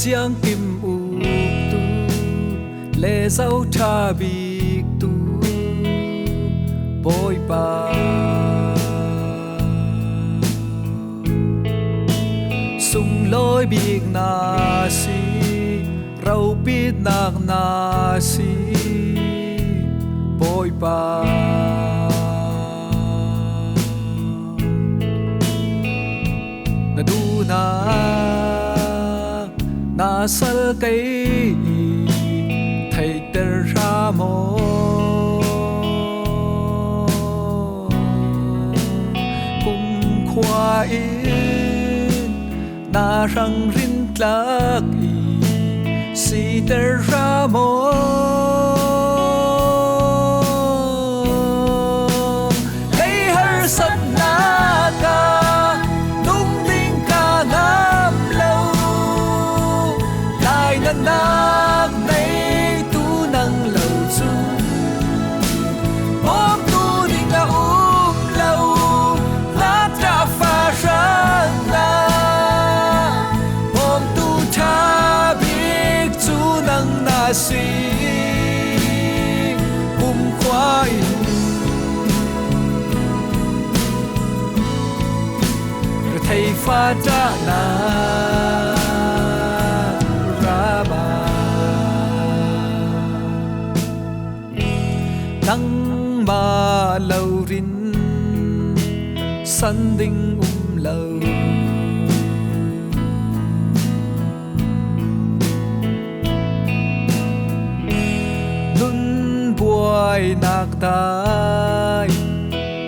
siang kim u tu le zau tha bik tu boy pa sung lối bik na si rau pit nak na si boy pa na du na sal kai thầy ter ra mo kum khoa in na rang rin tlak i si ter ra mo lấy har sat na ka nung ding ka ngam lâu lại na nak nay tu nang lâu chu om tu ding la lâu la tra pha rang na om tu tha bik chu nang na si khoai thầy pha cha na ra ba nang ma lâu rin san ding lâu nun buai nak tai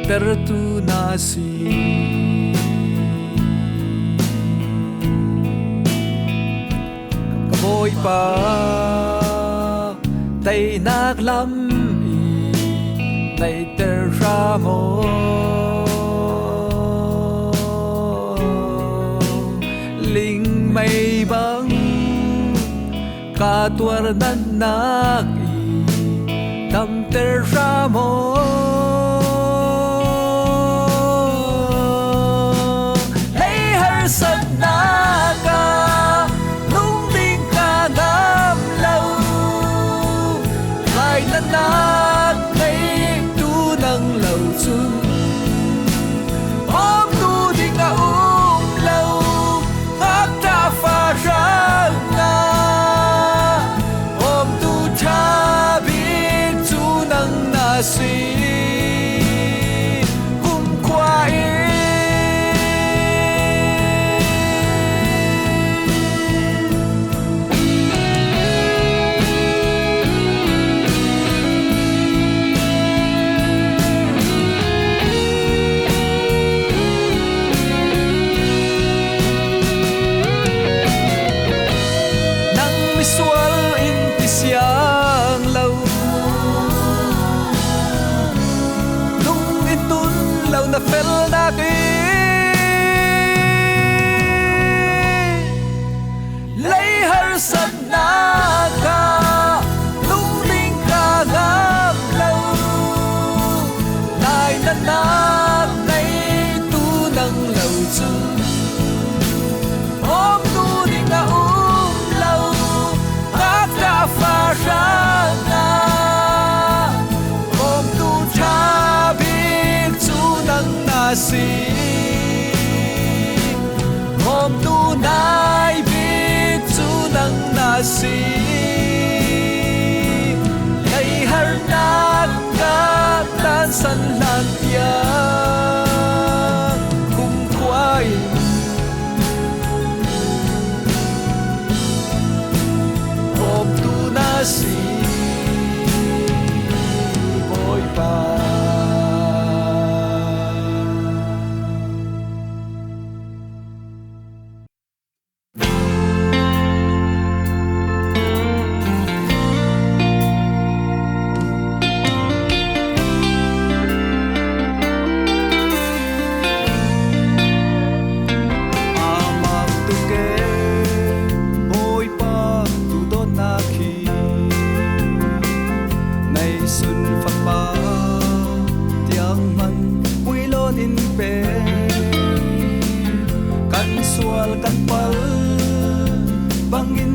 ter tu na si boy pa tay nak lam i tay ter ra mo linh mây băng cả tuar nan nak i tam ter ra mo lấy har sat na ka nát nay tu nang lâu chu om tu ding a lâu áp ta pha ra na om tu tha bik chu nang na si kum khoai siang lâu lung in tun lâu na fel na ki lấy har sat na ka lung ding ka ngam lâu lại na nak nay tu nang lâu chu om tu ding na lâu pha ra na om tu tha bik chu nang na si om tu nai bik chu nang na si lấy har nak ka tan san lan ya kum khoai si boy pa kan pal bangin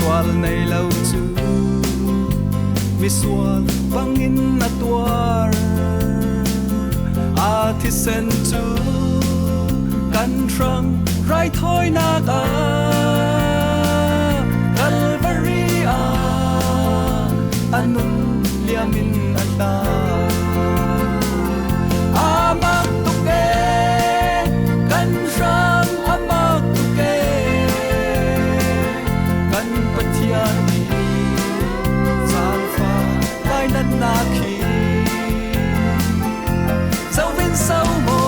swal nei lau chu mi swal bangin na tuar a thi sen chu kan trăng rai thoi na ka Calvary anun liamin ata amak tuke kan trăng amak tuke kan patiani sang pha lai nan na khi sau vin sau mo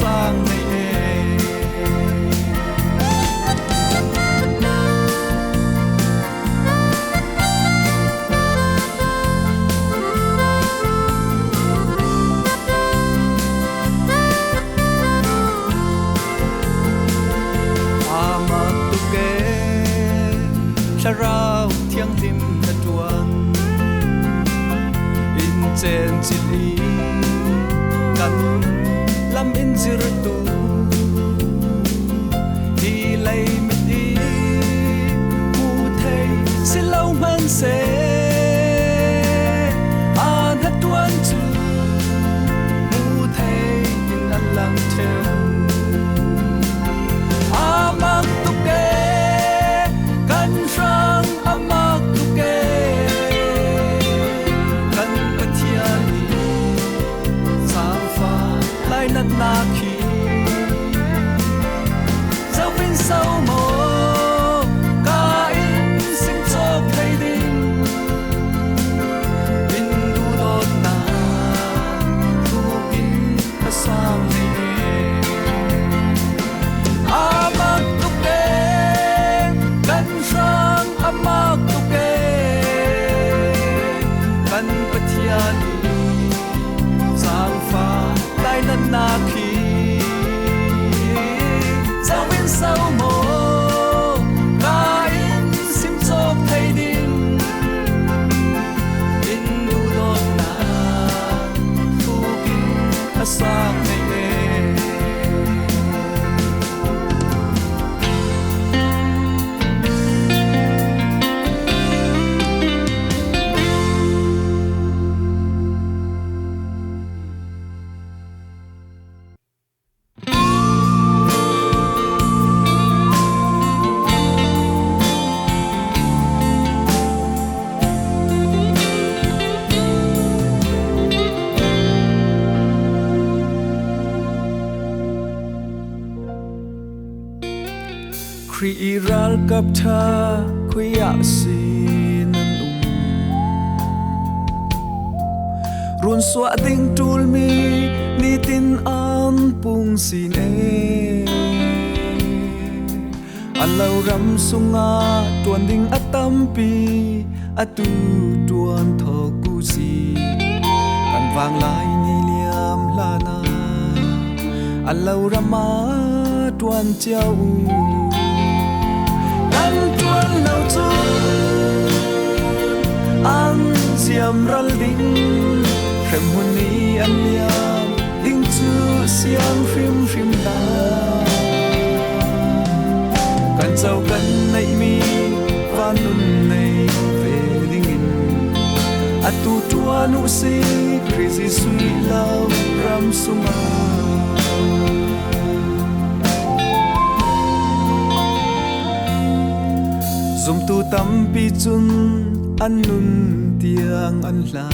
sang này ama tu ke charau thiang lim na tuan in chen chili kan lam in zir tu đi lay mit đi mu thei si lâu man se an hat tuan chu mu thei in an lang theo amak tu ke kan rang amak tu ke kan patiani sang pha lai nan na khi sau vin sau mo ka in sim chok thei ding in du dot na tu kin ka sam nei amak tu ke kan rang amak tu ke kan patiani sang pha lai nan na khi sau vin sau mo ka in sim chok thei ding in du dot na tu kin a sang neiครีรัลกับเธอคุยอาศีนันรุนสวะติงตูลมีนิตินอันปุงสีเนอันเรารำสุงาตวนดิ่งอัตตัมปีอัตูตวนทอกูสีกันวางลายนิเลียมลานาอันเรารำมาตวนเจ้าtuan lau chu an siam ral ding khem hun ni an liam ding chu siam phim phim ta kan chau kan nei mi van nun nei ve ding in atu tuan u si crazy sweet love ram suma zum tu tam pi chun an nun tiang an hla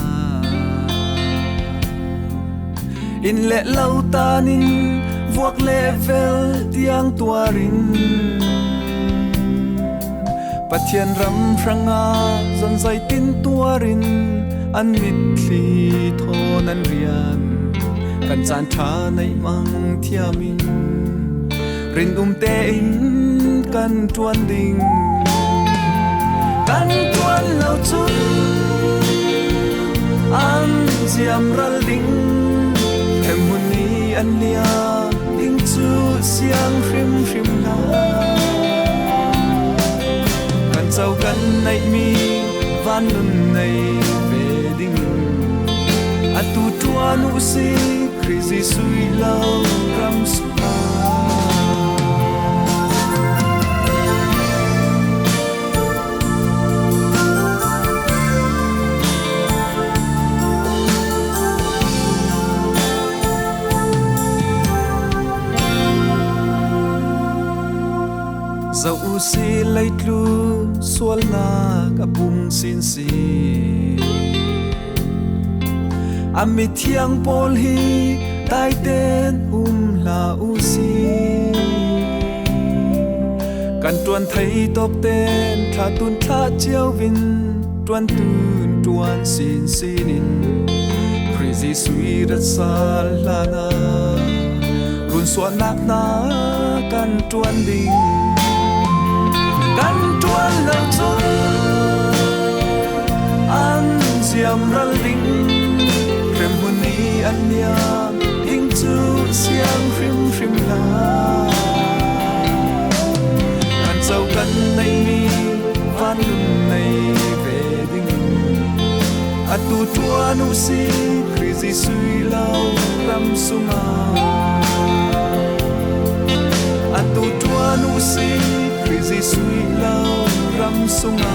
in le lau tanin vuak level tiang tuarin pathian ram ranga zon zai tin tuarin an mit thli thon an rian kan chan tha nei mang thiamin rin te in kan tuan ding kan tuan lau chu an siam ral ding em hun ni an lia ding chu siang phim phim na kan chau kan nei mi van nun nei ve ding tu tua nu si crazy sui lâu ram suma dẫu si lấy lu xuân na cả bung xin si ami thiang pol hi tai ten la u si kan tuan thấy top ten tha tun tha chiao vin tuan tun tuan xin sinin crazy sweet at salana run suan nak na kan tuan ding kan tuan lâu chung an diam ra linh rem hun ni an nia hing chu siang rim la kan châu kan nei mi van lun nei về ding a tu tua nu si crazy sui lao ram sunga a tu tua nu si crazy sweet love ram sunga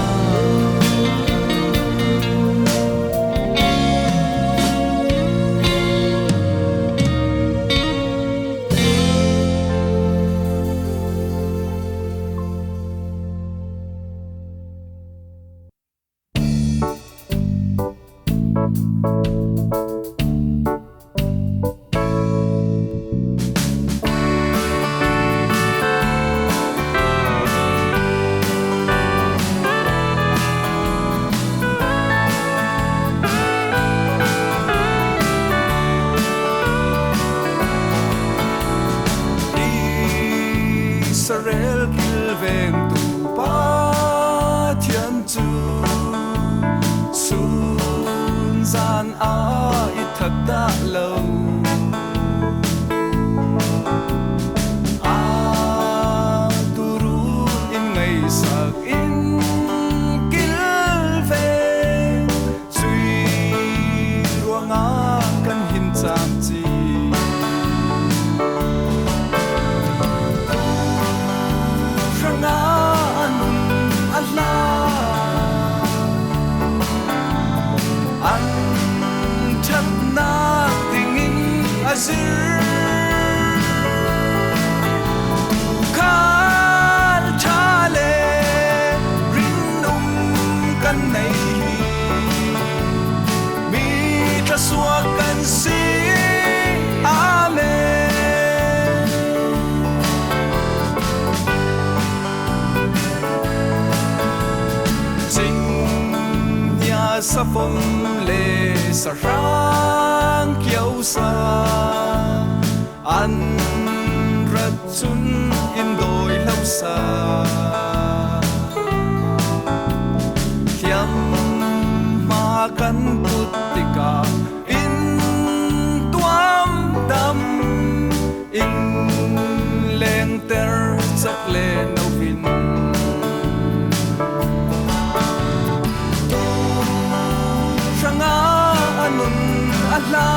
Israel kil veng tu pa thian chu sun zan a i thak da lo a tu ru in ngai sak in kil veng chui ruanga kan hin cham chi kan chale rin kan nei mi tra suak kan si amen sing nya sa phong le sa rang kiau sa an rat chun in doi lau sa thiam ma kan putika in tuam dam in leng ter chak le no vin ranga anun ala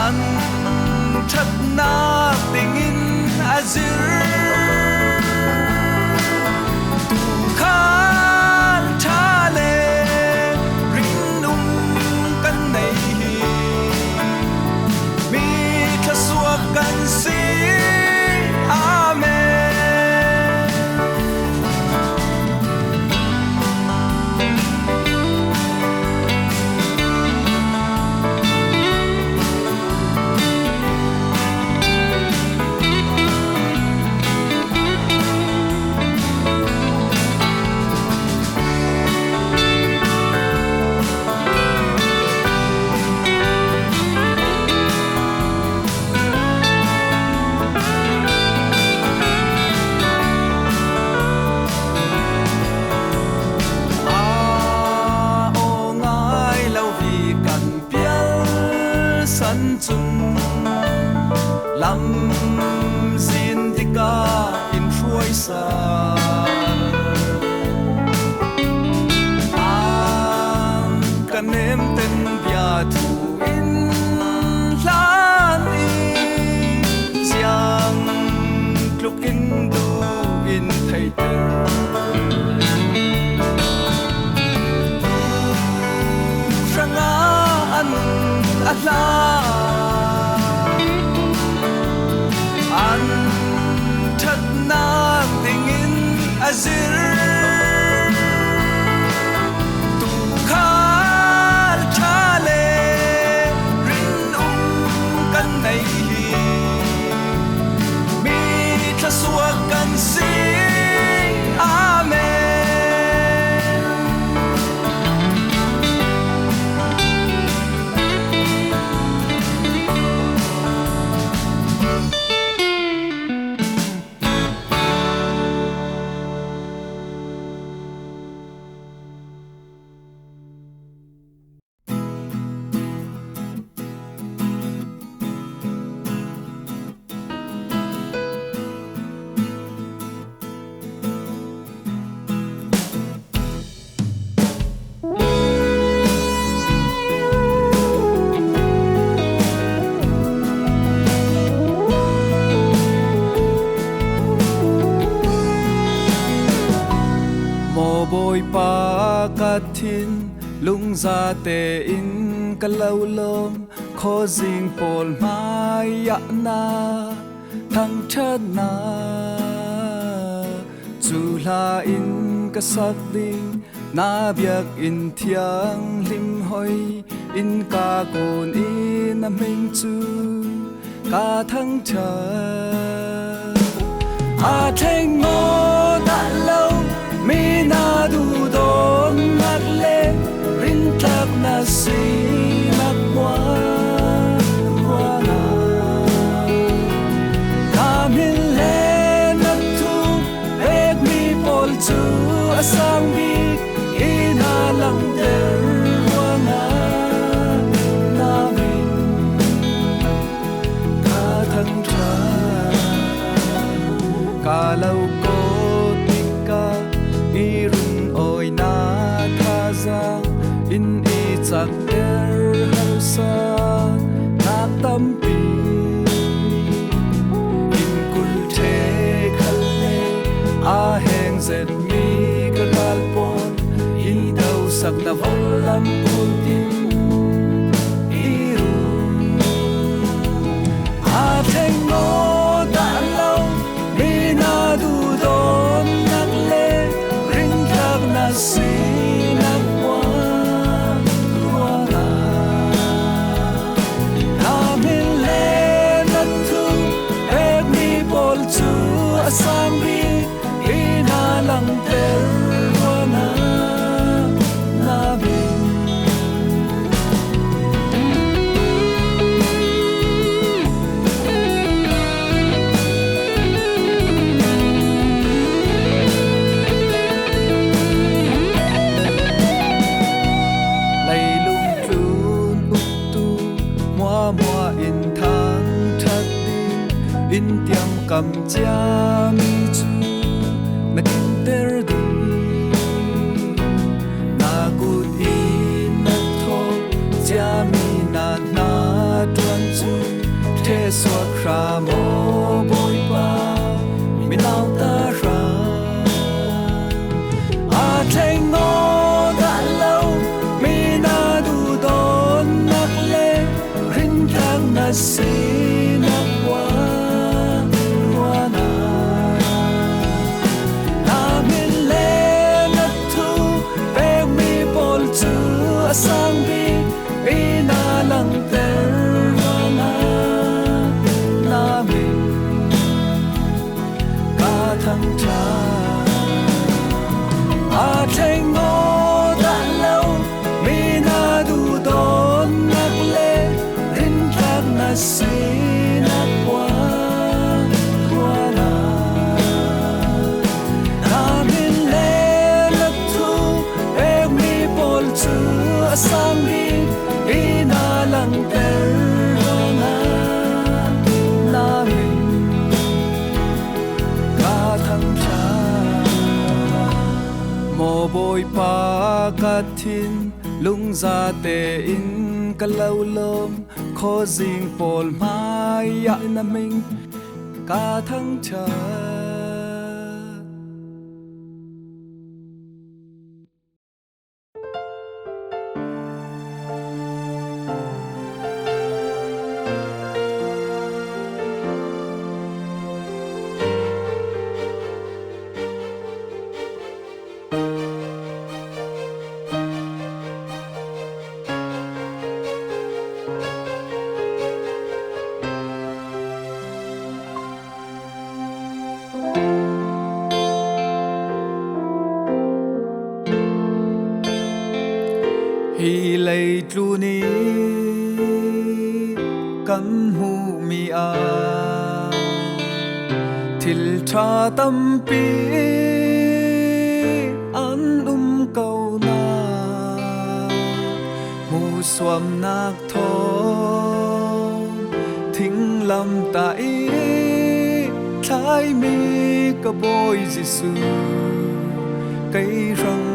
an thật na tình in azir tu khan chale rin kan nei mi tha suak kan si amen chun lam zin dika in ruai sa ala an thật na tình in azir tu khal chale rin kan nei mi tha suak kan si amen bồi pa cát thiên lung ra tê in cả lâu lom khó dinh pol mai ya na thăng chân na dù là in cả sắc đinh na biak in thiang lim hoi in ca cồn in nam hình chu ca thăng chân a theng ngô đã lâu mi na du don nát le rin tak na si nak wa wa na kamin le na tu ek mi pol chu asang bi ina lang der wa na na min ka thang tra ka lâu irun oi na thaza in i chak der hausa na tampi in kul the khalle a heng zet mi ka kalpon i dau sak na volam putin irun a theng no da lâu mi na du don nak le na si na wa wa na na min le na tu ek mi bol chu asang bi ina lang ter wa na na min in tiang kam cha mi chu na kin ter di na good in na tho cha mi na na tuan chu the so kra mo boy pa mi nau ta ra a theng ngo da lâu mi na du don nak le rin tang na si na wa sang bi ina lang ter wa na na min ka thăng tra a theng ngô đã lâu mi na du don nak le rin tak na si na wa wa na na min le na tu ek mi pol chu asang bi ina lang ter na na min ka thăng tra mo bồi pa cát thiên lung ra tê in cả lâu lom khó dinh pol mai ya na mình ka thăng tra hi lei tlu ni kan mu mi a thil tha tam pi an kau na mu swam nak tho thing lam ta i thái mi ka boy jisu cây răng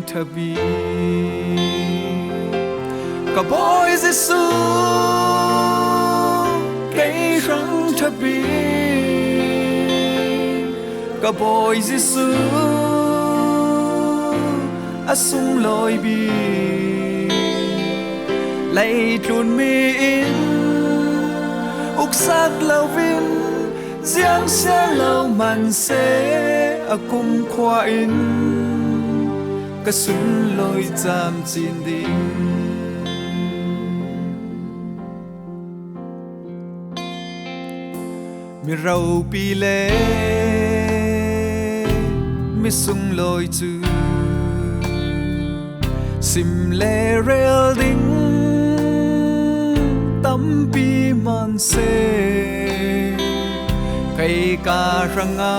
thà bi ka boy jisu cây răng thà bi ka boy jisu asung loi bi lay trun mi in uk sak lau vin giang xe lau man se akum khoa in ka sun loi jam chin ding mi rau pi le mi sung loi chu sim le rel ding tâm pi man se cây ca ranga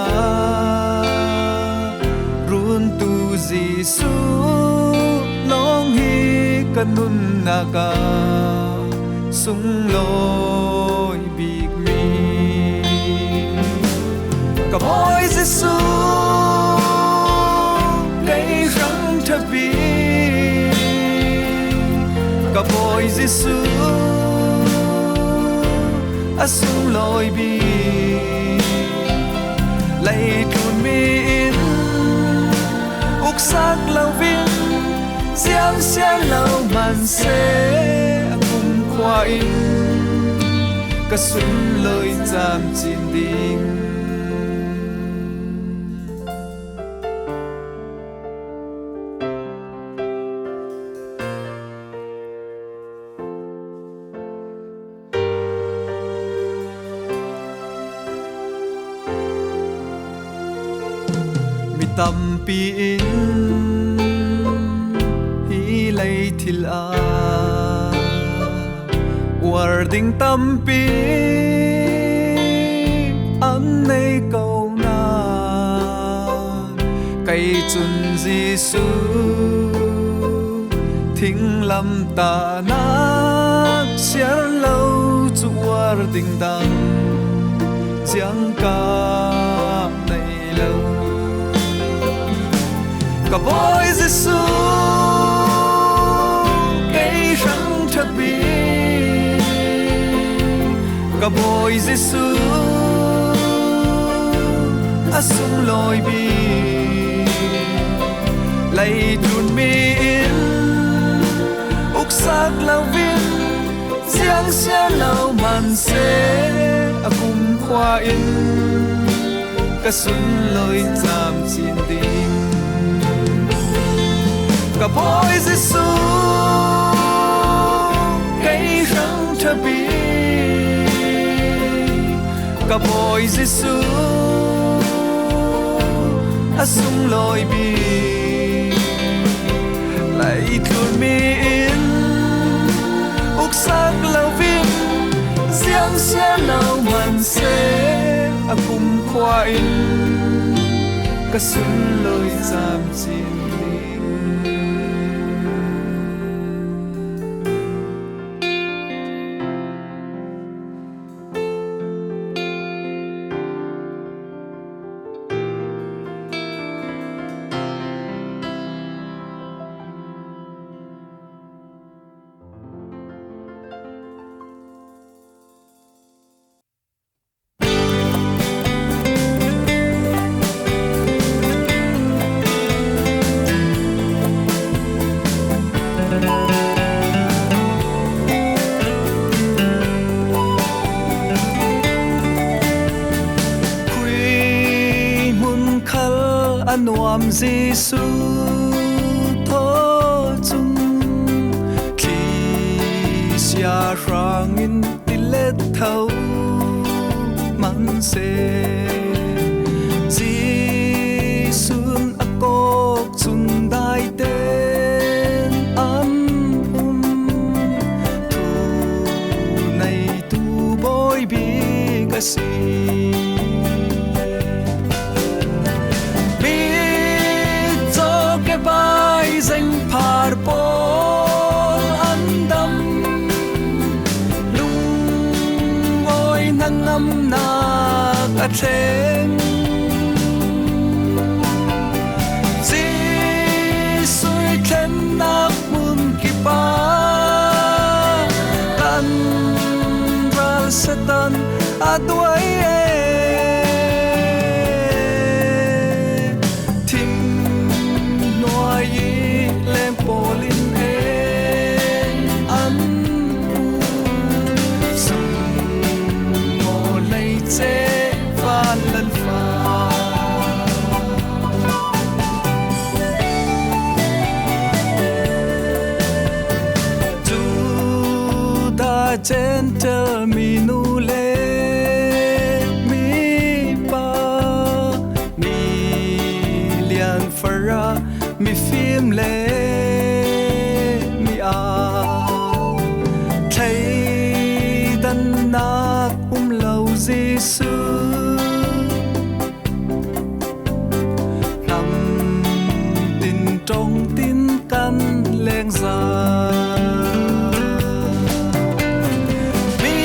run tu Giêsu long hi kanun naga sung loi big mi ka boy Giêsu cây răng thà bi ka boy Giêsu asung loi bi lay trun mi in uk sak lau vin giang xiang lau man se akum khoa in ka sun loi jam chin ding tâm pi in hi lay thil a war ding tâm pi an nei câu na cây chun Giêsu thing lam ta na xiar lâu chu war ding dang giang ca nei lâu ka boy Giêsu cây răng thà bi ka boy Giêsu asung loi bi lay trun mi in uk sak lau vin giang sia lau man se akum khoa in ka sun loi jam chin ding ka boy Giêsu cây răng thà bi ka boy Giêsu asung loi bi lay trun mi in uk sak lau vin giang sia lau man se akum khoa in ka sun loi jam chin nuam Giêsu tho chung khi sia rangin tilet thâu man se Giêsun akok chun dai ten an si mi cho ke bai danh par pol andam lung oi nangam na ka theng si sui khen na mun ki pa kan ral satan aduai tim noi lem polin an sum mo lei che van lan fa tu da gentle mi nu le mi pa mi lian fara mi phim le mi a thấy đan nát lâu Giêsu nằm tin trong tin căn leng ra mi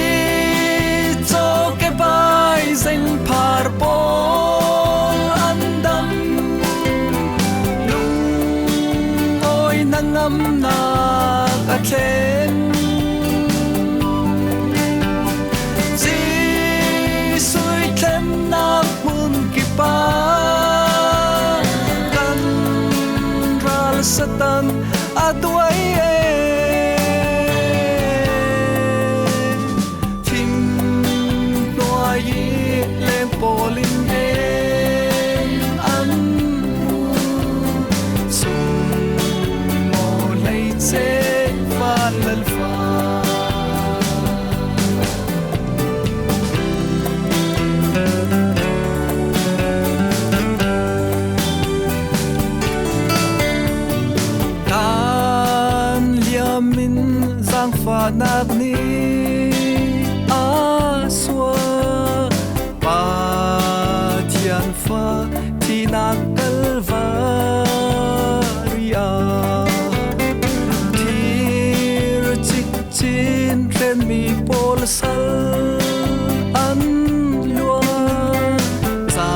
cho cái bài danh par pol andam lung oi nangam na ka theng si sui khen na mun ki pa kan ral satan aduai tim noi lem polin an sum mo lei che van lal fa kan liamin zang fa nak ni a swa pa thian fa thi nak kalvaria thir chik chin tren mi pol sal an lua za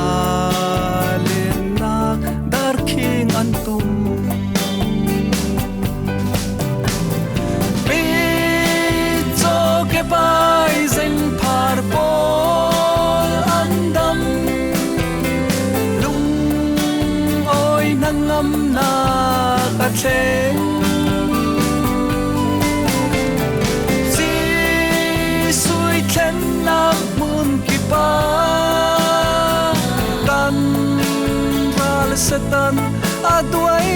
len nak dar king an tum mi cho ke bai danh par pol andam lung oi nangam na ka theng si sui khen na mun ki pa kan ral satan aduai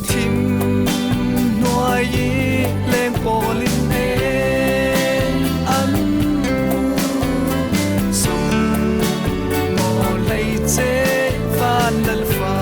tim noi lem polin an sum mo lei che van lal fa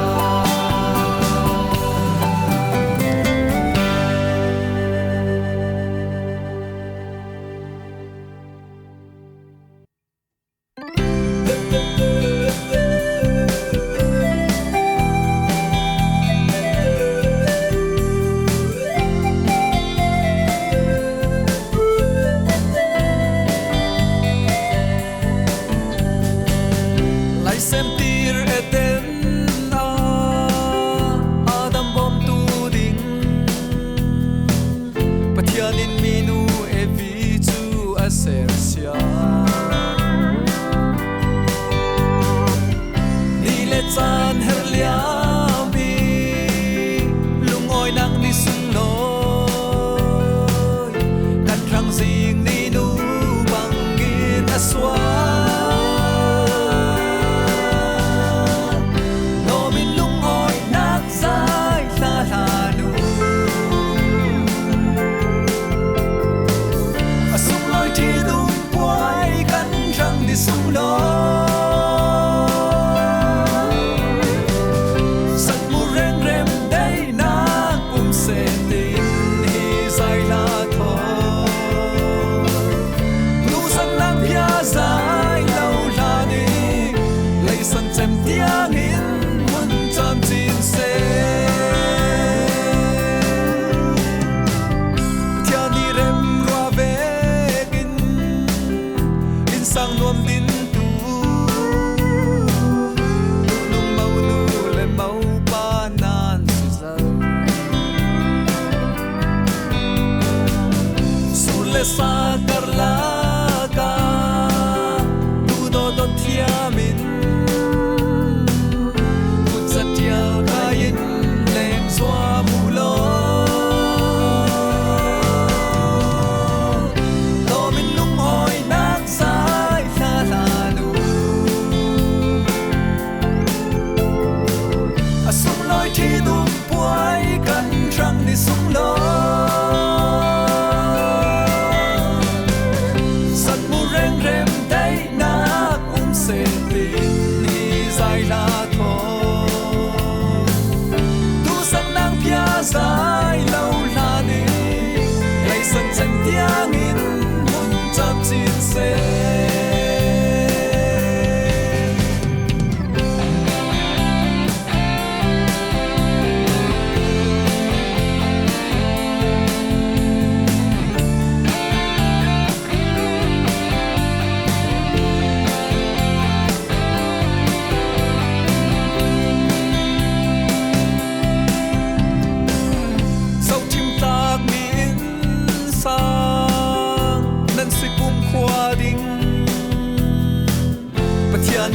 lối thì đúng quay cần trăng đi xuống lối sân mù reng rem đây nát sẽ tin đi dài là thôi tu sang nang pia dài lâu là đi lấy sân chân tiếng in muốn chạm chín xe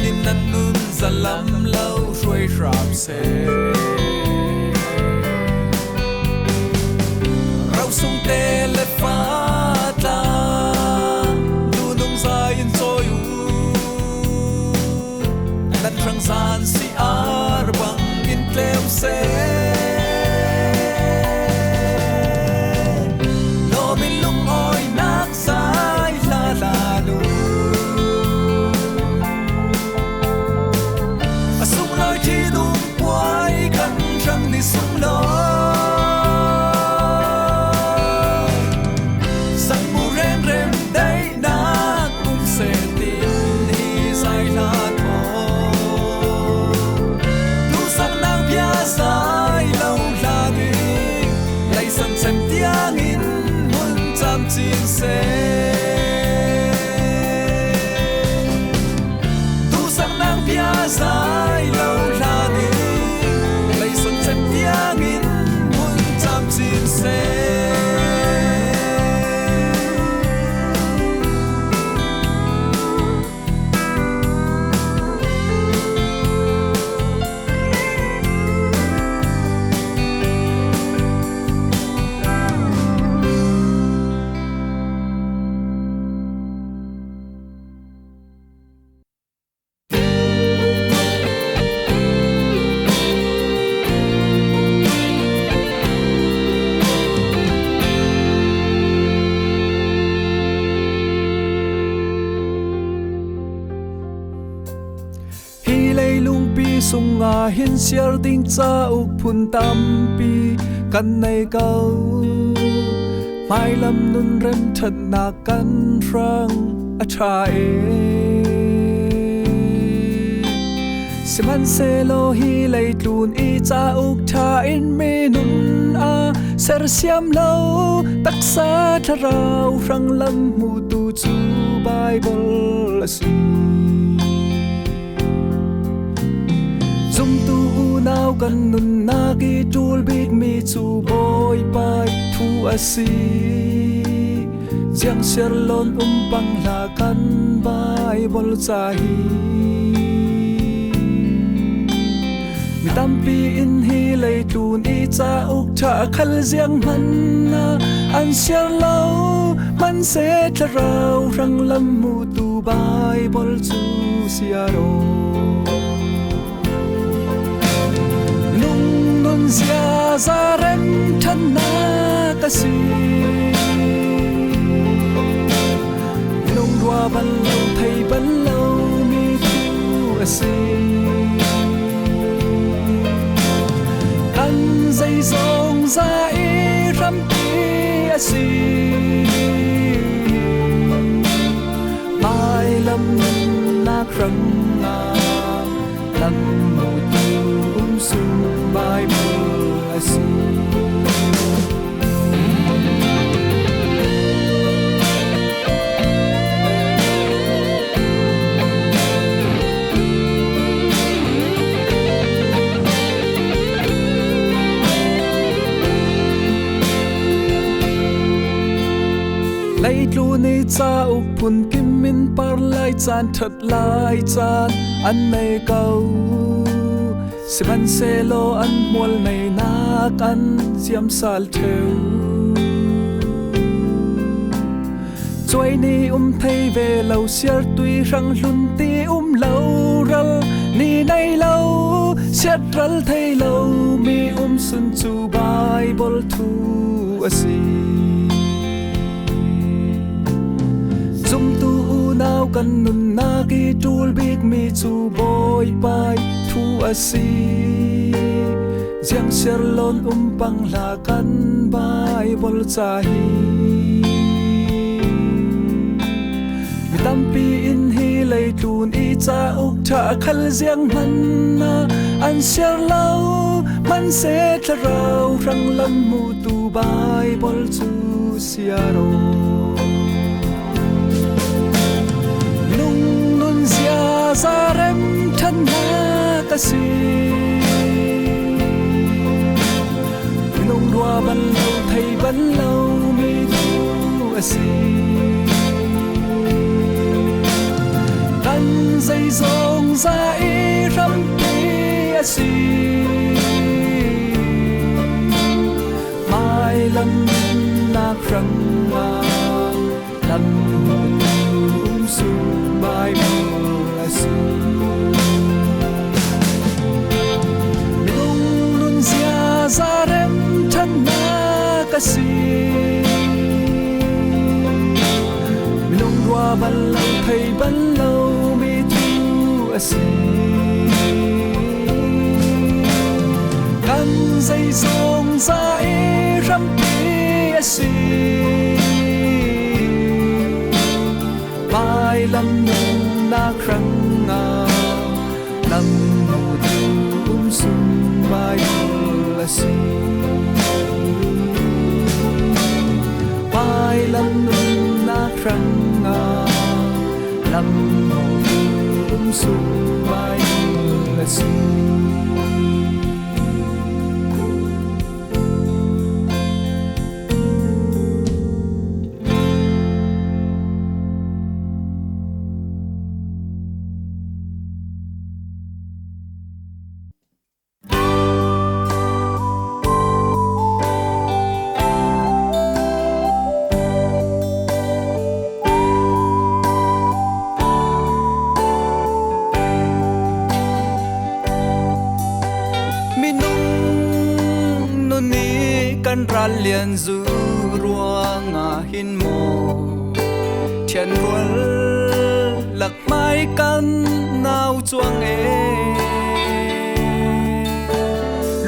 nhìn năn nương ra lắm lâu rồi rạp xe rau sung tê lệ phát ta tu nung dài in trôi năn răng gian si ar bằng in kleo xe lo min lung oi nát sai la la lu chỉ đúng quay cần trăng đi xuống lối sân mù rem rem đây đã cũng sẽ tin đi dài là thôi tu sang nang pia dài lâu là đi lấy sân xem tiếng in muốn chạm chín xe tu sang nang pia dài lâu tiếng in muốn chạm chín xe sung nga hin siar ding cha uk phun tam pi kan nei kau mai lam nun rem that na kan rang a tha e siman se lo hi lei tlun i cha uk tha in me nun a ser siam lo tak sa tharau rang lam mu tu chu bible si zum tu nao kan nun na ki tul bit mi chu boy pai thu asi jiang ser lon pang la kan bible chahi mi tampi in hi lei tun i cha uk tha khal jiang man na an ser lo man se tharau rang lam mu tu bible chu siaro Zia za ren thân na ca si nông đua ban lâu thầy ban lâu mi thu si căn dây dòng ra ý rắm pi si mai lâm na răng na lâm mù tu sung bài mưa si lấy lu này cha uk phun kim min par lai chan thật lai chan an này câu siman se lo an mol nei na kan siam sal theu choi ni thei ve lo siar tui rang lun ti lo ral ni nay lâu xét rắn thay lâu mi xuân chu Bible thu asi zum tu nào kan nun na ki tul big mi chu boy pai thu asi giang ser lon pang la kan Bible chahi mi tampi in hi lei tun i cha uk tha khal giang man na an ser lau man se tla rau rang lam mu tu Bible chu siaro nung nun zia zarem than na kasi nung dua ban lâu thầy ban lâu mi tu asi tan dây dòng ra i ram pi asi mai lam na krang ma lam su mai mưa asi nung nun zia zarem than na kasi nung dua ban lâu thầy ban lâu mi tu asi kan dây dòng ra i ram pi asi mai lam nung na krang nga lam mu tu sum mai asi mai lam nung na krang nga lam mu tu sum mai asi kan ran lian zu ruang a hin mo thian rual lak mai kan nau chuang e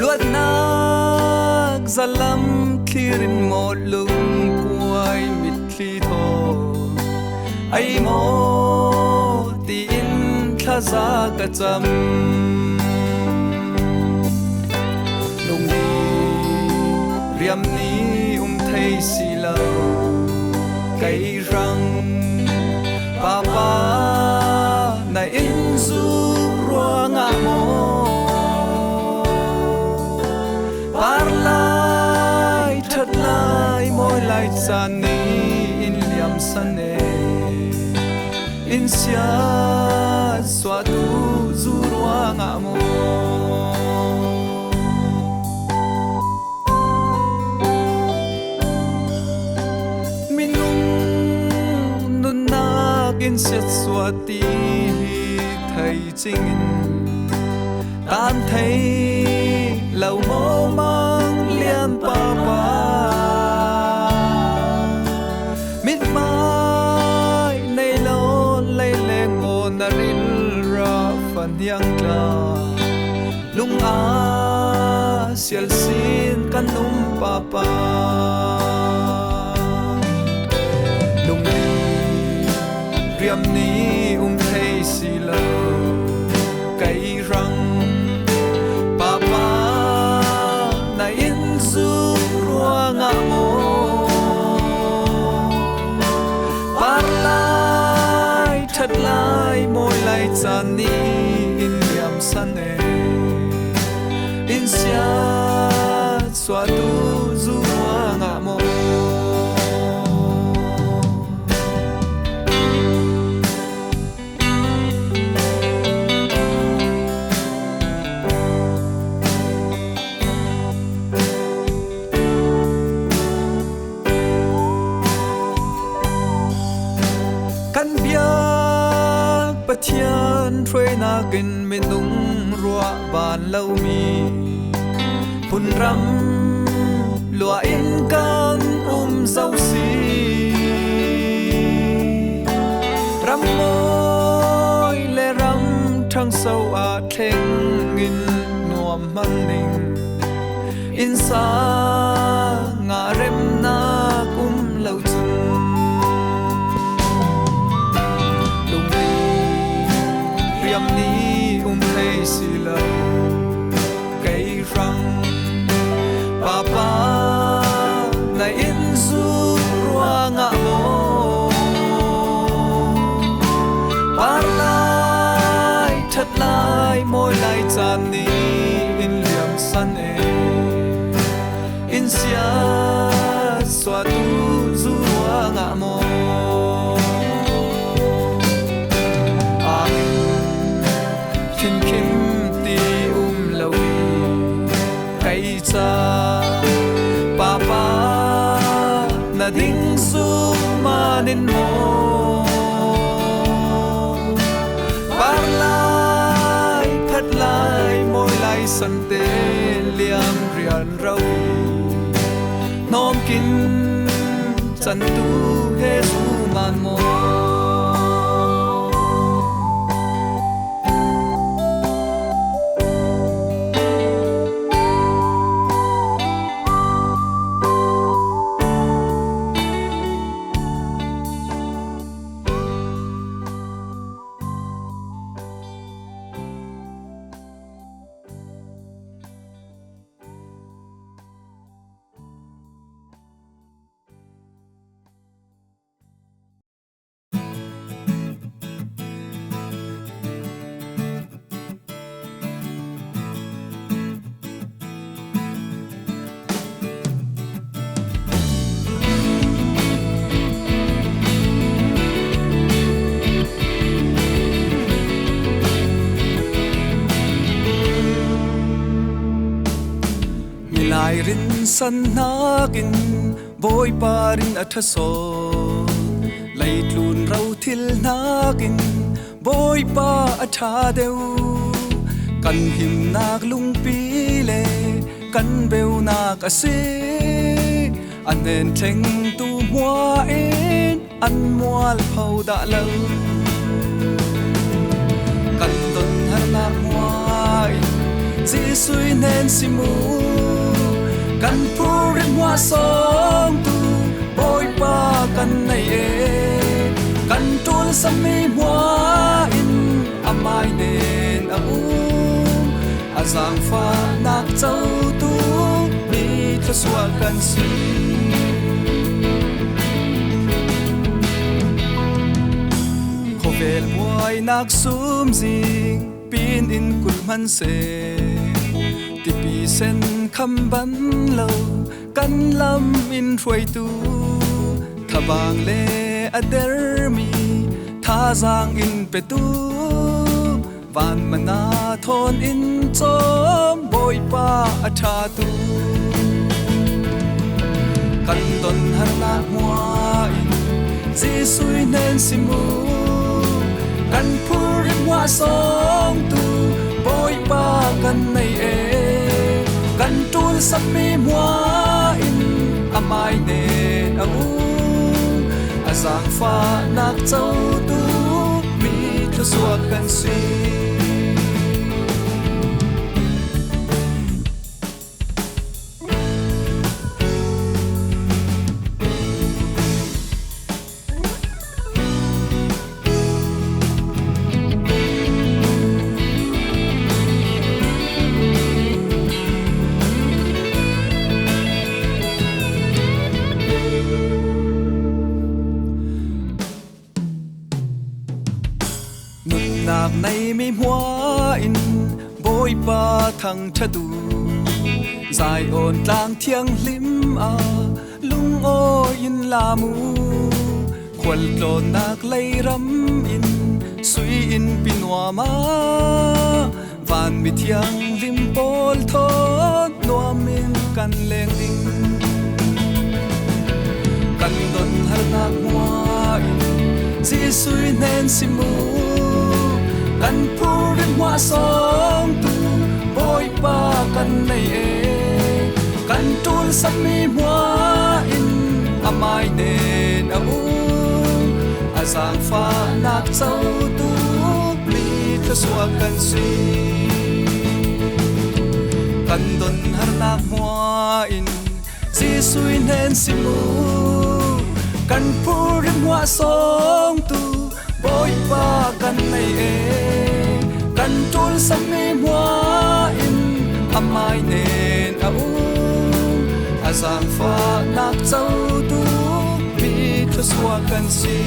luat nak zalam khirin mo lung kuai mit thli tho ai mo ti in khaza ka cham riam ni thấy si lâu cây răng papa na in zu ruang amo parlay thật lai môi lại san ni in liam sane in sia xóa tu zu ruang amo in siết xóa tí thầy chính tan thấy lâu mô mang liên papa mít mai nay lo lấy lệ ngô na ril ra phần yang la lung a sial sin kan papa riam ni thấy si lâu cây răng papa na in zu ruang amo parlay thật lai môi lại chan ni in riam sane in sia xóa tu zu ruang amo Pathian kan throi na kin min nung rua ban lau mi phun ram lúa in kan dâu si ram môi le ram thăng sâu a theng in nuam man ning in sa nga rem na lâu chung lung ni riam ni thấy si lâu cây răng papa này in du rua ngã mô par lai thật lai môi lai chan ni in liam san e in sia xoa tu du rua ngã mô amin kim kim ti lâu cây cha papa na ding su manin mo par lai phat lai môi lai san te liam rian rau nom kin chan tu he su man mo lai rin san nakin boy parin athaso lai tlun rau thil nakin boy pa atha deu kan him nak lung pi le kan beu nak ase anen theng tu mua en an mual phau da lo kan ton har na muai ji sui nen simu kan purin hoa song tu boy pa kan nei e kan tul sami hoa in amai nen a azang fa nak chau tu mi tha swa kan si khovel muai nak sum jing pin in kul man se ti pi sen kham ban lâu kan lam in ruai tu thabang le ader mi tha giang in pe tu van mana thon in chom boy pa atha tu kan don har na muai ji sui nen simu kan phurin wa song tu boy pa kan nei e kan tul sami mua in amai ne au azang fa nak chau tu mi tha suak kan si nạc này mi hoa in bôi pa thăng cha du dài ồn lang thiêng lim a lung o in la mu khwal tlon nak lei ram in sui in pinwa ma van mi thiang lim pol thon no min kan leng ding kan don har nak hoa in ji sui nen simu กันผู้ริมหัวสองตูโบยป้ากันในเอกันตูลสมีหัวอินอาไมเดนอาอูอาสางฟ้านักเจ้าตูมีทศวกันสีกันดนหรนักหัวอินซีสุยเนนสิมูกันผู้ริมหัวสองตูโบยป้ากันในเอกันตูลสมีหัวอินอาไมเดนอาอูอาสางฟ้านักเจ้าตูมีทศวกันสี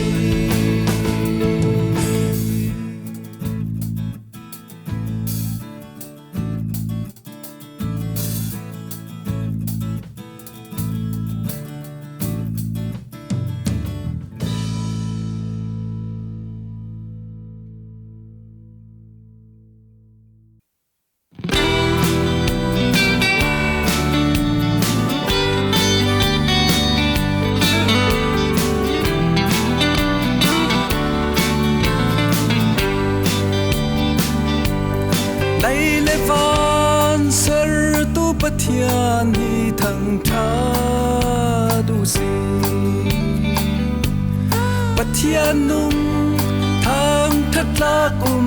ปะเทียนที่ทั้งชาดูสิปะเทียนนุ่มทางทัดลากุม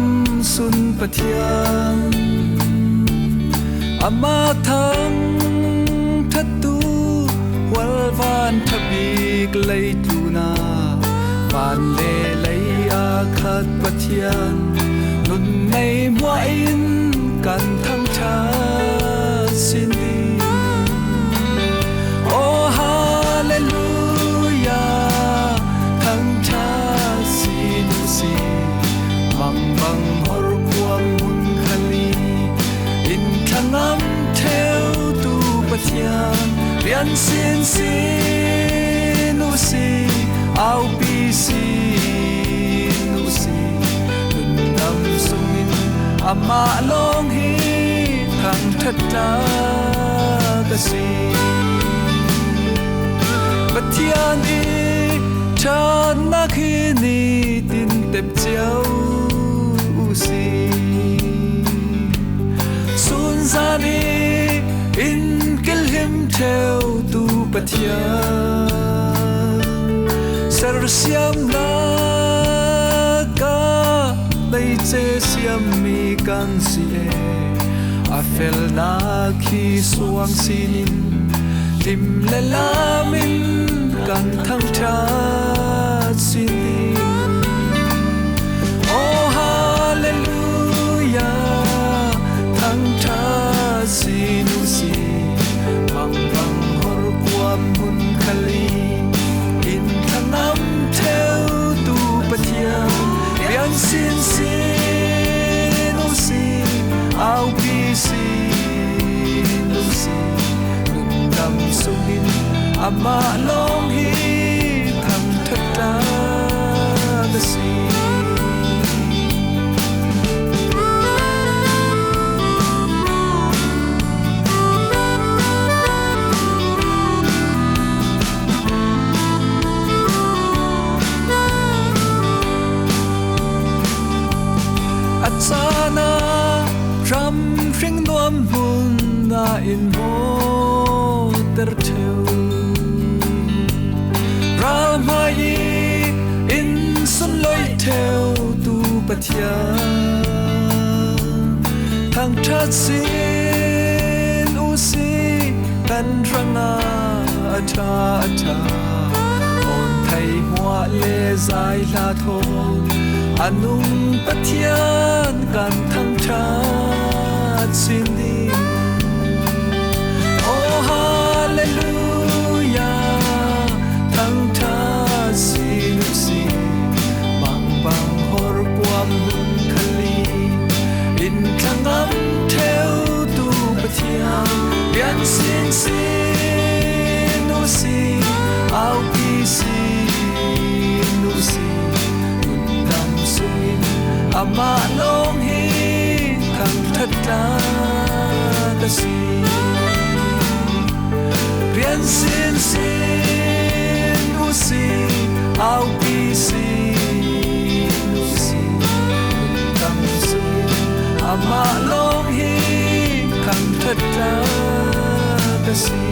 สุนปะเทียนอามาทางทัดตูวัลวานทบีกเลยตูนาฟานเลเลยอาคัดปะเทียนนุ่นในหัวอินกันทั้งชาสินดีโอ้ฮาเลลูยาทั้งชาสินสีบังบังฮอร์ความมุนคลีอินขังอัมเทวตูปะเทียนเรียนสินสีนุสีเอาปีสีนุสีดุนดำสุมินอามาลงฮีทางทัดตากสีปะเทียนอีชานักฮีนีดินเต็มเจียวสีสุนซานีอินกิลหิมเทวตูปะเทียนเสรเสียมนากาได้เจเสียมมีกันสีเออาเฟลนาคีสวงสินินติมและลามินกันทั้งชาสินินโอ้ฮาเลลูยาทั้งชาสินุสีบังบังฮอร์ความมุนคลีอินทั้งน้ำเทวตูปะเทียนเรียนสินสีนุสีเอาปีสีนุสีดุนดำสุมินอามาลงฮีทำทัดตากสีอัศนารำฟิงนวมหุ่นนาอินโมเตอร์เทวรามายีอินสุนลอยเทวตูปะเทียทางทัดสินอุสีกันรังอาชาชาอนไทยหัวเลใจลาโทอนุงปะเทียนกันทั้งชาสินินโอ้ฮาเลลูยาทั้งชาสินุสีบังบังฮอร์ความมุนคลีอินขังอัมเทวตูปะเทียนเรียนสินสีนุสีเอาปีสีนุสีอามาลงฮีทางทัดตากสีเรียนสินสีนุสีเอาปีสีนุสีดำ มาโลกฮีคันทัดจากะสี